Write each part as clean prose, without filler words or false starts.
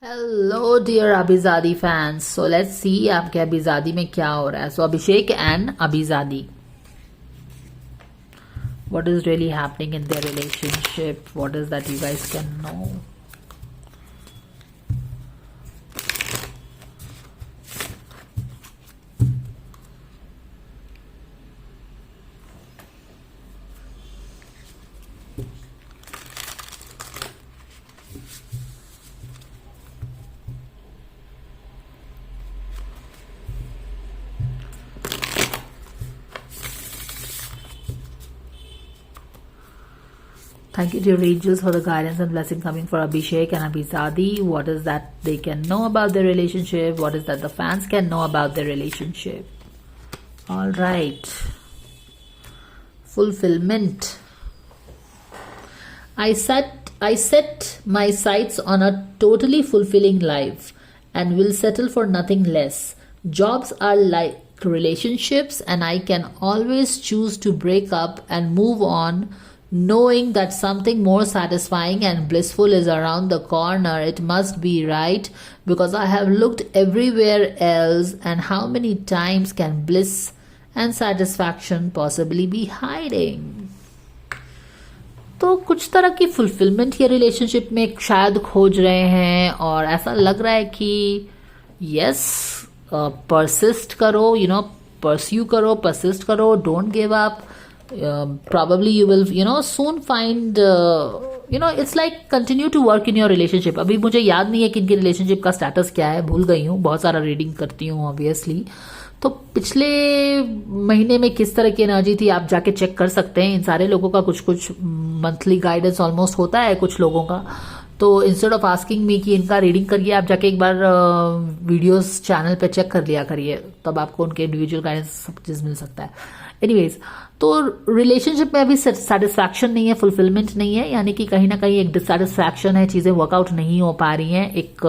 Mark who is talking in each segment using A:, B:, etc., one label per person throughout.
A: Hello dear अभिजादी fans. So let's see आपके अभिजादी में क्या हो रहा है। सो अभिषेक एंड अभिजादी, what is really happening in their relationship, what is that you guys can know. Thank you, dear angels, for the guidance and blessing coming for Abhishek and Abhizadi. What is that they can know about their relationship? What is that the fans can know about their relationship? All right. Fulfillment. I set my sights on a totally fulfilling life and will settle for nothing less. Jobs are like relationships, and I can always choose to break up and move on, knowing that something more satisfying and blissful is around the corner. It must be right, because I have looked everywhere else, and how many times can bliss and satisfaction possibly be hiding? तो कुछ तरह की fulfilment ये relationship में शायद खोज रहे हैं, और ऐसा लग रहा है कि यस, परसिस्ट करो, परस्यू करो, परसिस्ट करो, don't give up. Probably you will soon find it's like continue to work in your relationship. अभी मुझे याद नहीं है कि इनके रिलेशनशिप का स्टेटस क्या है, भूल गई हूँ, बहुत सारा रीडिंग करती हूँ ऑब्वियसली. तो पिछले महीने में किस तरह की एनर्जी थी आप जाके चेक कर सकते हैं. इन सारे लोगों का कुछ कुछ मंथली गाइडेंस ऑलमोस्ट होता है कुछ लोगों का. तो इंस्टेड ऑफ आस्किंग मी कि इनका रीडिंग करिए, आप जाके एक बार वीडियोस चैनल पे चेक कर लिया करिए, तब आपको उनके इंडिविजुअल गाइडेंस सब चीज़ मिल सकता है. एनीवेज, तो रिलेशनशिप में अभी सेटिस्फैक्शन नहीं है, फुलफिलमेंट नहीं है, यानी कि कहीं ना कहीं एक डिससेटिस्फैक्शन है, चीज़ें वर्कआउट नहीं हो पा रही हैं, एक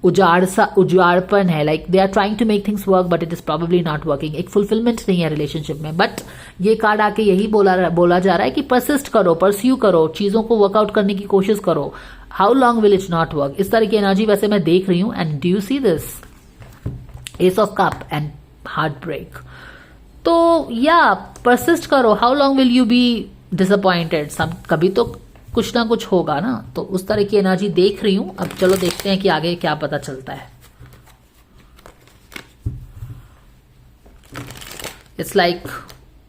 A: उजाड़पन है. Like they are trying to make things work but it is probably not working. एक फुलफिलमेंट नहीं है रिलेशनशिप में. बट ये कार्ड आके यही बोला जा रहा है कि परसिस्ट करो, परस्यू करो, चीज़ों को वर्कआउट करने की कोशिश करो. How long will it not work, इस तरह की एनर्जी वैसे मैं देख रही हूँ. And do you see this ace of cup and heart break. तो या परसिस्ट करो. How long will you be disappointed, कभी तो कुछ ना कुछ होगा ना. तो उस तरह की एनर्जी देख रही हूं. अब चलो देखते हैं कि आगे क्या पता चलता है. इट्स लाइक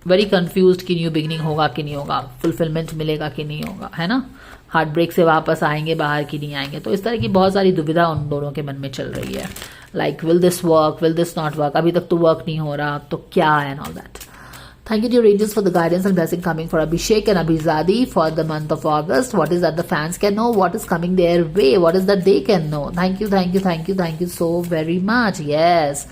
A: वेरी कंफ्यूज्ड कि न्यू बिगिनिंग होगा कि नहीं होगा, फुलफिलमेंट मिलेगा कि नहीं होगा, है ना. हार्ट ब्रेक से वापस आएंगे बाहर कि नहीं आएंगे. तो इस तरह की बहुत सारी दुविधा उन दोनों के मन में चल रही है. Like will this work, will this not work, अभी तक तो वर्क नहीं हो रहा, तो क्या है, and all that. Thank you, dear angels, for the guidance and blessing coming for Abhishek and Abhizadi for the month of August. What is that the fans can know? What is coming their way? What is that they can know? Thank you, thank you, thank you, thank you so very much. Yes,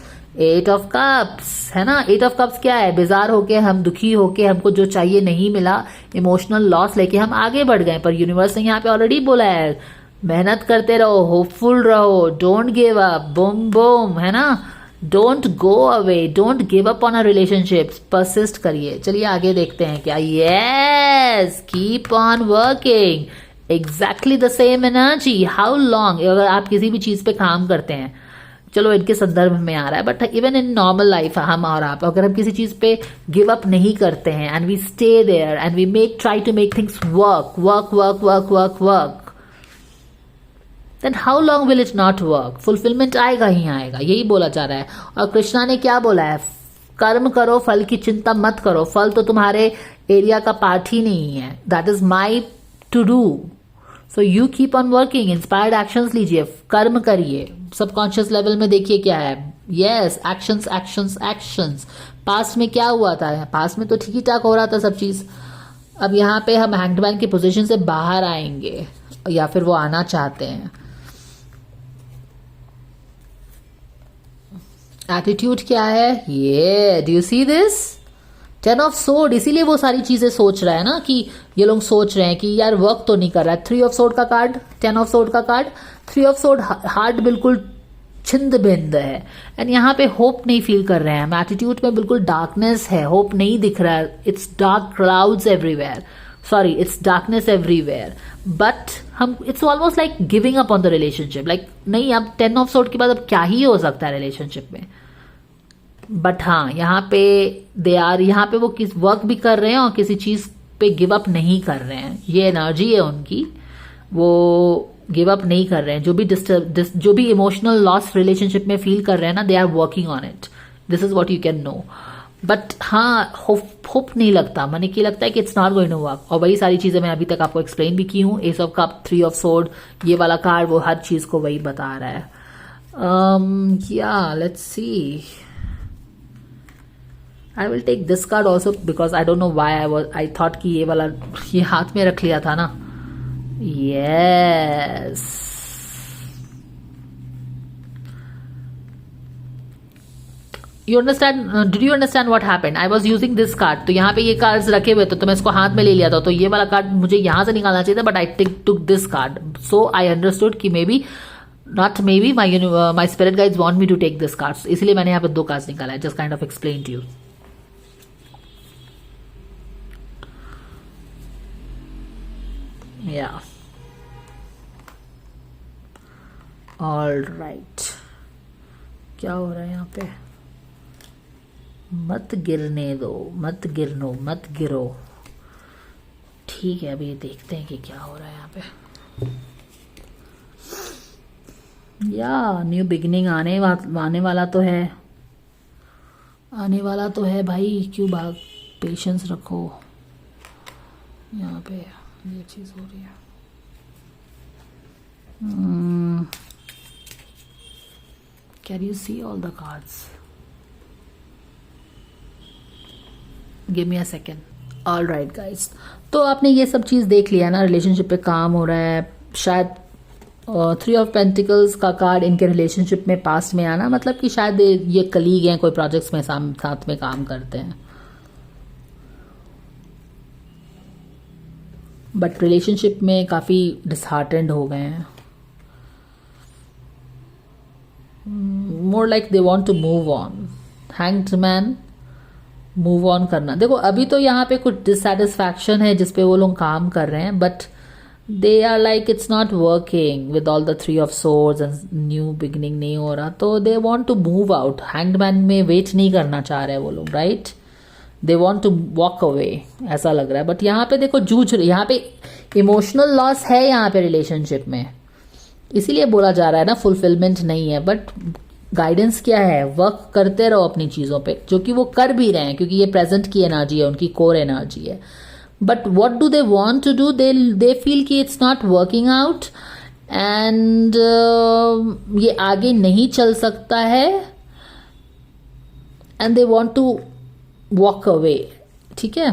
A: 8 of Cups है ना. 8 of Cups क्या है? बेजार होके, हम दुखी होके, हमको जो चाहिए नहीं मिला, इमोशनल लॉस लेके हम आगे बढ़ गए. पर यूनिवर्स ने यहाँ पे ऑलरेडी बोला है, मेहनत करते रहो, होपफुल रहो, don't give up, boom boom, है ना. Don't go away, don't give up on a relationship, persist करिए. चलिए आगे देखते हैं क्या. Yes, keep on working, exactly the same energy. How long, अगर आप किसी भी चीज पे काम करते हैं, चलो इनके संदर्भ में आ रहा है, but even in normal life हम और आप अगर हम किसी चीज पे गिव अप नहीं करते हैं, and we stay there and we try to make things work work work work work work, then how long will it not work? Fulfilment आएगा ही आएगा, यही बोला जा रहा है. और कृष्णा ने क्या बोला है? कर्म करो, फल की चिंता मत करो. फल तो तुम्हारे एरिया का पार्ट ही नहीं है. That is my to do. So you keep on working, inspired actions लीजिए, कर्म करिए. सबकॉन्शियस लेवल में देखिए क्या है. Yes, actions actions actions. Past में क्या हुआ था? पास्ट में तो ठीक ही ठाक हो रहा था सब चीज. अब यहाँ पे हम हैंगमैन की पोजीशन से बाहर आएंगे, या फिर वो आना चाहते हैं. एटीट्यूड क्या है? ये do you see this 10 of sword. इसीलिए वो सारी चीजें सोच रहा है ना, कि ये लोग सोच रहे हैं कि यार वर्क तो नहीं कर रहा है. 3 ऑफ सोर्ड का कार्ड, 10 ऑफ सोर्ड का कार्ड. 3 ऑफ सोर्ड, हार्ट बिल्कुल छिंद भिंद है, एंड यहाँ पे होप नहीं फील कर रहे हैं हम. एटीट्यूड में बिल्कुल डार्कनेस है, होप नहीं दिख रहा है. It's dark clouds everywhere. Sorry, it's darkness everywhere, but हम it's almost like giving up on the relationship, like नहीं, अब 10 ऑफ सोर्ड के बाद अब क्या ही हो सकता है रिलेशनशिप में। बट हाँ, यहाँ पे दे आर, यहाँ पे वो किस वर्क भी कर रहे हैं और किसी चीज पे गिव अप नहीं कर रहे हैं। ये एनर्जी है उनकी, वो गिव अप नहीं कर रहे हैं। जो भी इमोशनल लॉस रिलेशनशिप में फील कर रहे हैं ना, they are working on it. This is what you can know. But हाँ, होप नहीं लगता, मैंने क्या लगता है कि it's not going to work. और वही सारी चीजें मैं अभी तक आपको एक्सप्लेन भी की हूँ। S of cup, 3 of sword, ये वाला कार्ड वो हर चीज को वही बता रहा है। या let's see, I will take this card also because I don't know why I thought कि ये वाला, ये हाथ में रख लिया था ना। Yes, you understand, did you understand what happened? I was using this card, तो यहाँ पे ये कार्ड्स रखे हुए थे तो मैं इसको हाथ में ले लिया था, तो ये वाला कार्ड मुझे यहां से निकालना चाहिए था, but I took this card. So I understood कि maybe not, maybe my spirit guides want me to take this card, इसलिए मैंने यहाँ पे 2 कार्ड्स निकाला है। Just kind of explain to you. या ऑल राइट, क्या हो रहा है यहाँ पे? मत गिरने दो, मत गिरनो, मत गिरो। ठीक है, अभी देखते हैं कि क्या हो रहा है यहाँ पे। या न्यू बिगिनिंग आने वाला तो है, आने वाला तो है भाई, क्यों भाग, पेशेंस रखो। यहाँ पे ये चीज हो रही है। Can you see all the cards? Give me a second. All right guys, तो आपने ये सब चीज़ देख लिया ना, रिलेशनशिप पे काम हो रहा है। शायद 3 ऑफ पेंटिकल्स का कार्ड इनके रिलेशनशिप में पास्ट में आना, मतलब कि शायद ये कलीग हैं, कोई प्रोजेक्ट्स में साथ में काम करते हैं, बट रिलेशनशिप में काफ़ी डिसहार्टेंड हो गए हैं। More like they want to move on. Hanged man, move on करना। देखो अभी तो यहाँ पे कुछ डिससेटिस्फैक्शन है जिसपे वो लोग काम कर रहे हैं, but they are like it's not working with all the 3 of swords and new beginning नहीं हो रहा, तो they want to move out. Hanged man में वेट नहीं करना चाह रहे वो लोग, right? They want to walk away, ऐसा लग रहा है। बट यहाँ पे देखो जूझ रहे, यहाँ पे इमोशनल लॉस है यहाँ पे रिलेशनशिप में, इसीलिए बोला जा रहा है ना फुलफिलमेंट नहीं है। बट गाइडेंस क्या है? वर्क करते रहो अपनी चीजों पे, जो कि वो कर भी रहे हैं, क्योंकि ये प्रेजेंट की एनर्जी है, उनकी कोर एनर्जी है। But what do they want to do? They feel कि it's not working out and ये आगे नहीं चल सकता है and they want to walk away. ठीक है,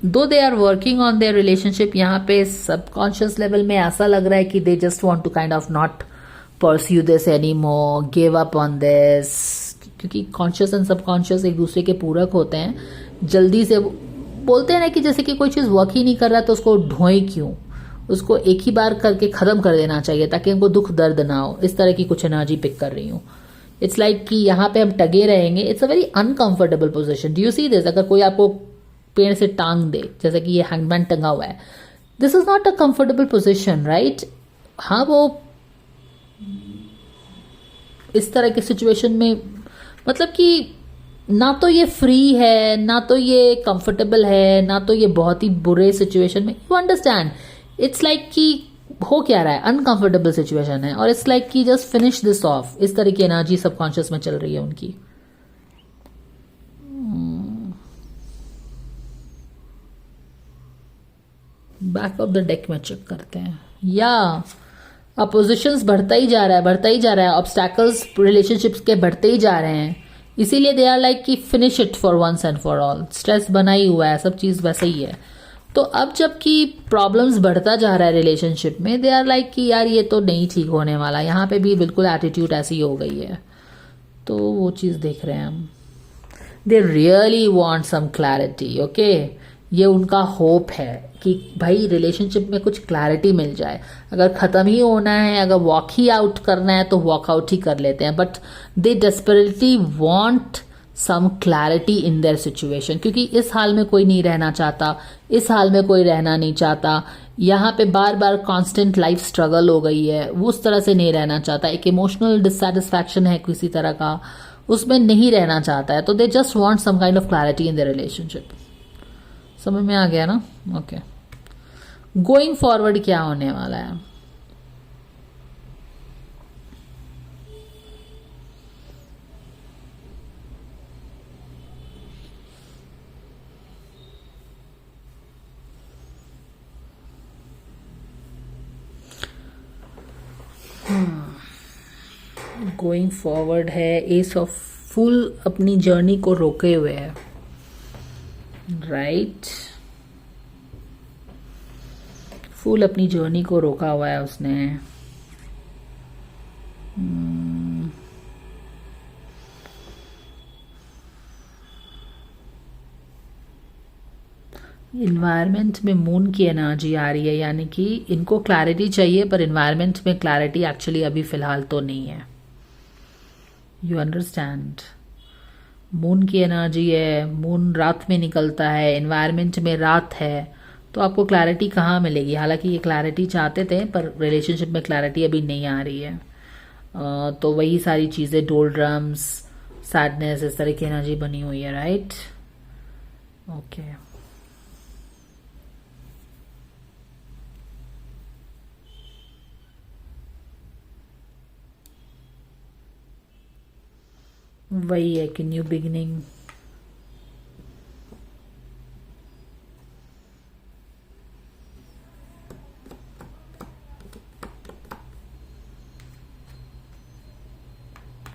A: though they are working on their relationship, यहाँ पे सबकॉन्शियस लेवल में ऐसा लग रहा है कि they just want to kind of not pursue this any more, give up on this, क्योंकि कॉन्शियस एंड सबकॉन्शियस एक दूसरे के पूरक होते हैं। जल्दी से बोलते हैं ना कि जैसे कि कोई चीज़ वर्क ही नहीं कर रहा है तो उसको ढोए क्यों, उसको एक ही बार करके ख़त्म कर देना चाहिए ताकि हमको दुख दर्द ना हो। इस तरह की कुछ एनर्जी पिक कर रही हूँ। इट्स लाइक कि यहाँ पे हम टगे रहेंगे। It's a very uncomfortable position. Do you see this? अगर कोई आपको पेड़ से टांग दे, जैसे कि ये हैंगमैन टंगा हुआ है, this is not a comfortable position, right? हाँ, वो इस तरह की सिचुएशन में मतलब कि ना तो ये फ्री है, ना तो ये कंफर्टेबल है, ना तो ये बहुत ही बुरे सिचुएशन में। You understand? इट्स लाइक कि हो क्या रहा है, अनकंफर्टेबल सिचुएशन है और इट्स लाइक कि जस्ट फिनिश दिस ऑफ। इस तरह की एनर्जी सबकॉन्शियस में चल रही है उनकी। बैक ऑफ द डेक में चेक करते हैं। या अपोजिशंस बढ़ता ही जा रहा है, बढ़ता ही जा रहा है। ऑब्स्टैकल्स रिलेशनशिप्स के बढ़ते ही जा रहे हैं, इसीलिए दे आर लाइक कि finish it for once and for all. Stress बना ही हुआ है, सब चीज़ वैसे ही है। तो अब जबकि प्रॉब्लम्स बढ़ता जा रहा है रिलेशनशिप में, दे आर लाइक कि यार ये तो नहीं ठीक होने वाला। यहाँ पे भी बिल्कुल एटीट्यूड ऐसी हो गई है, तो वो चीज़ देख रहे हैं हम। They really want some clarity. Okay, ये उनका होप है कि भाई रिलेशनशिप में कुछ क्लैरिटी मिल जाए। अगर ख़त्म ही होना है, अगर वॉक ही आउट करना है तो वॉक आउट ही कर लेते हैं। But they desperately want some clarity in their situation, क्योंकि इस हाल में कोई नहीं रहना चाहता, इस हाल में कोई रहना नहीं चाहता, यहाँ पे बार बार कांस्टेंट लाइफ स्ट्रगल हो गई है, वो उस तरह से नहीं रहना चाहता, एक इमोशनल डिससेटिस्फैक्शन है किसी तरह का, उसमें नहीं रहना चाहता है, तो they just want some kind of clarity in their relationship. समझ में आ गया ना? ओके, गोइंग फॉरवर्ड क्या होने वाला है? गोइंग फॉरवर्ड है एस ऑफ फुल, अपनी जर्नी को रोके हुए है, राइट? फुल अपनी जर्नी को रोका हुआ है उसने। इन्वायरमेंट में मून की एनर्जी आ रही है, यानी कि इनको क्लैरिटी चाहिए, पर इन्वायरमेंट में क्लैरिटी एक्चुअली अभी फिलहाल तो नहीं है। You understand? मून की एनर्जी है, मून रात में निकलता है, इन्वायरमेंट में रात है, तो आपको क्लैरिटी कहाँ मिलेगी? हालांकि ये क्लैरिटी चाहते थे, पर रिलेशनशिप में क्लैरिटी अभी नहीं आ रही है। तो वही सारी चीज़ें, डोलड्रम्स, सैडनेस, इस तरह की एनर्जी बनी हुई है, राइट? ओके, वही है कि न्यू बिगिनिंग,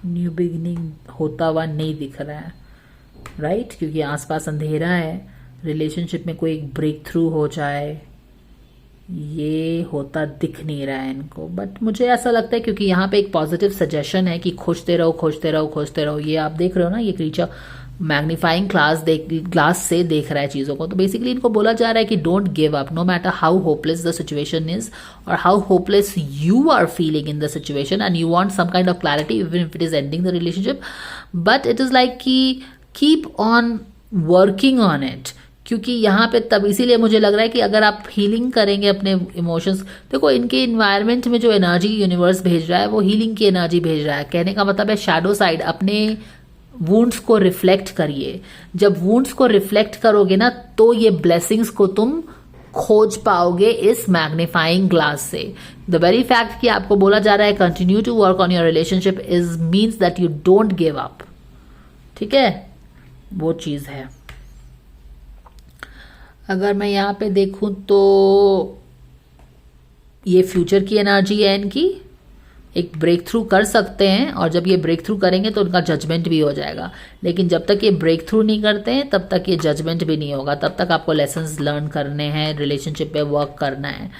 A: न्यू बिगिनिंग होता हुआ नहीं दिख रहा है, राइट? क्योंकि आसपास अंधेरा है, रिलेशनशिप में कोई एक ब्रेक थ्रू हो जाए, ये होता दिख नहीं रहा है इनको। बट मुझे ऐसा लगता है, क्योंकि यहाँ पे एक पॉजिटिव सजेशन है कि खोजते रहो खोजते रहो खोजते रहो। ये आप देख रहे हो ना, ये क्रीचर मैग्नीफाइंग ग्लास से देख रहा है चीज़ों को। तो बेसिकली इनको बोला जा रहा है कि don't give up, no matter how hopeless the situation is और how hopeless you are feeling in the situation, and you want some kind of clarity even if it is ending the relationship, but it is like कि keep on working on it. क्योंकि यहाँ पे तब इसीलिए मुझे लग रहा है कि अगर आप हीलिंग करेंगे अपने इमोशंस, देखो इनके इन्वायरमेंट में जो एनर्जी यूनिवर्स भेज रहा है वो हीलिंग की एनर्जी भेज रहा है। कहने का मतलब है शैडो साइड, अपने वुंड्स को रिफ्लेक्ट करिए। जब वुंड्स को रिफ्लेक्ट करोगे ना, तो ये ब्लेसिंग्स को तुम खोज पाओगे इस मैग्नीफाइंग ग्लास से। द वेरी फैक्ट कि आपको बोला जा रहा है continue to work on your relationship is means that you don't give up, ठीक है? वो चीज है। अगर मैं यहाँ पे देखूं तो ये फ्यूचर की एनर्जी है इनकी, एक ब्रेक थ्रू कर सकते हैं, और जब ये ब्रेक थ्रू करेंगे तो उनका जजमेंट भी हो जाएगा। लेकिन जब तक ये ब्रेक थ्रू नहीं करते हैं तब तक ये जजमेंट भी नहीं होगा, तब तक आपको लेसन्स लर्न करने हैं, रिलेशनशिप पे वर्क करना है।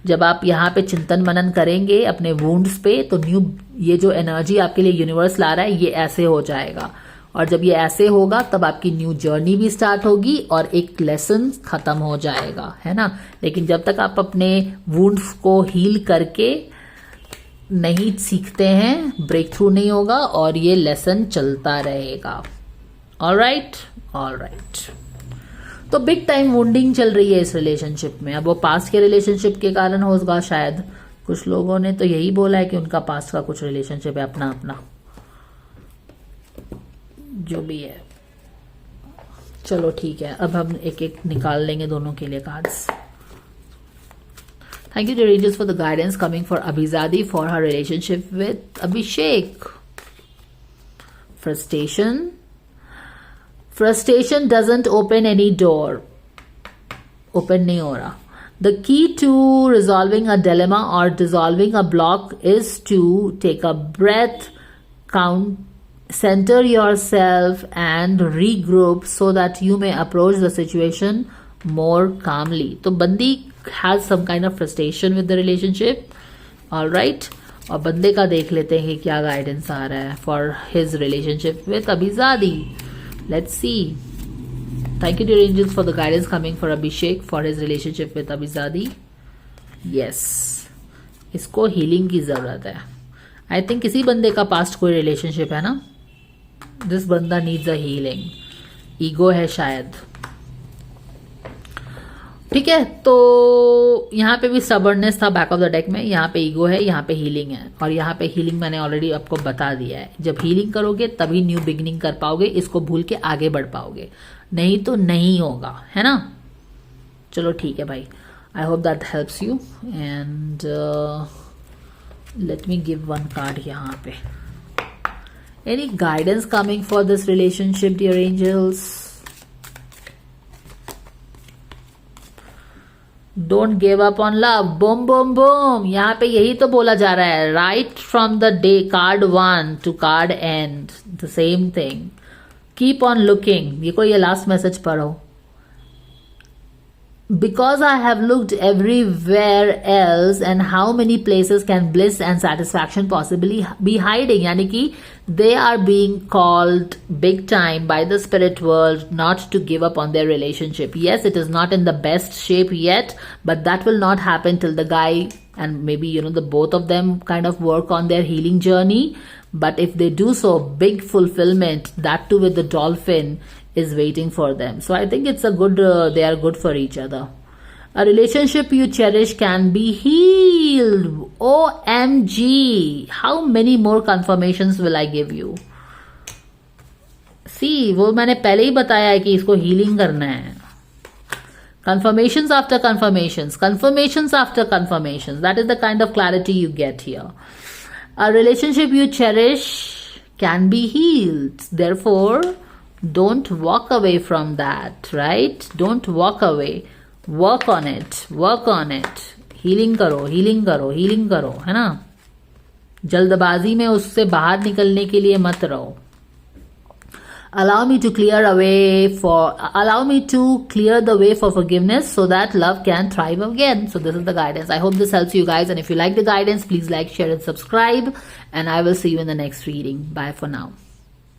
A: जब आप यहाँ पे चिंतन मनन करेंगे अपने वुंड्स पे, तो न्यू ये जो एनर्जी आपके लिए यूनिवर्स ला रहा है ये ऐसे हो जाएगा, और जब ये ऐसे होगा तब आपकी न्यू जर्नी भी स्टार्ट होगी और एक लेसन खत्म हो जाएगा, है ना? लेकिन जब तक आप अपने वुंड्स को हील करके नहीं सीखते हैं, ब्रेक थ्रू नहीं होगा और ये लेसन चलता रहेगा। Alright, alright. तो बिग टाइम वुंडिंग चल रही है इस रिलेशनशिप में। अब वो पास्ट के रिलेशनशिप के कारण होगा शायद, कुछ लोगों ने तो यही बोला है कि उनका पास्ट का कुछ रिलेशनशिप है अपना अपना, जो भी है। चलो ठीक है, अब हम एक एक निकाल लेंगे दोनों के लिए cards. Thank you, dear angels, for the guidance coming for Abhizadi for her relationship with Abhishek. Frustration. Frustration doesn't open any door. Open nahi ho raha. The key to resolving a dilemma or dissolving a block is to take a breath, center yourself and regroup so that you may approach the situation more calmly. तो बंदी has some kind of frustration with the relationship, all right? और बंदे का देख लेते हैं कि क्या गाइडेंस आ रहा है for his relationship with Abhizadi. Let's see. Thank you, dear angels, for the guidance coming for Abhishek for his relationship with Abhizadi. Yes, इसको हीलिंग की जरूरत है। आई थिंक किसी बंदे का पास्ट कोई रिलेशनशिप है ना, दिस बंदा नीड्स अ हीलिंग, ईगो है शायद, ठीक है। तो यहाँ पे भी स्टबर्ननेस था बैक ऑफ द डेक में, यहाँ पे ईगो है, यहाँ पे हीलिंग है, और यहाँ पे हीलिंग मैंने ऑलरेडी आपको बता दिया है। जब हीलिंग करोगे तभी न्यू बिगिनिंग कर पाओगे, इसको भूल के आगे बढ़ पाओगे, नहीं तो नहीं होगा, है ना। चलो ठीक है भाई, I hope that helps you and let me give one card यहाँ पे। Any guidance coming for this relationship dear angels? Don't give up on love, boom boom boom, यहाँ पे यही तो बोला जा रहा है, right from the day card 1 to card and the same thing, keep on looking. ये कोई ये लास्ट मैसेज पढ़ो। Because I have looked everywhere else, and how many places can bliss and satisfaction possibly be hiding? यानी कि they are being called big time by the spirit world not to give up on their relationship. Yes, it is not in the best shape yet, but that will not happen till the guy and maybe the both of them kind of work on their healing journey. But if they do so, big fulfillment, that too with the dolphin, is waiting for them. So I think it's a good, they are good for each other. A relationship you cherish can be healed. OMG. How many more confirmations will I give you? See, वो मैंने पहले ही बताया है कि इसको healing करना है. Confirmations after confirmations. Confirmations after confirmations. That is the kind of clarity you get here. A relationship you cherish can be healed. Therefore, don't walk away from that, right? Don't walk away. Work on it. Work on it. Healing करो, healing करो, healing करो, है ना? जल्दबाजी में उससे बाहर निकलने के लिए मत रहो. Allow me to clear the way for forgiveness so that love can thrive again. So this is the guidance. I hope this helps you guys. And if you like the guidance, please like, share, and subscribe. And I will see you in the next reading. Bye for now.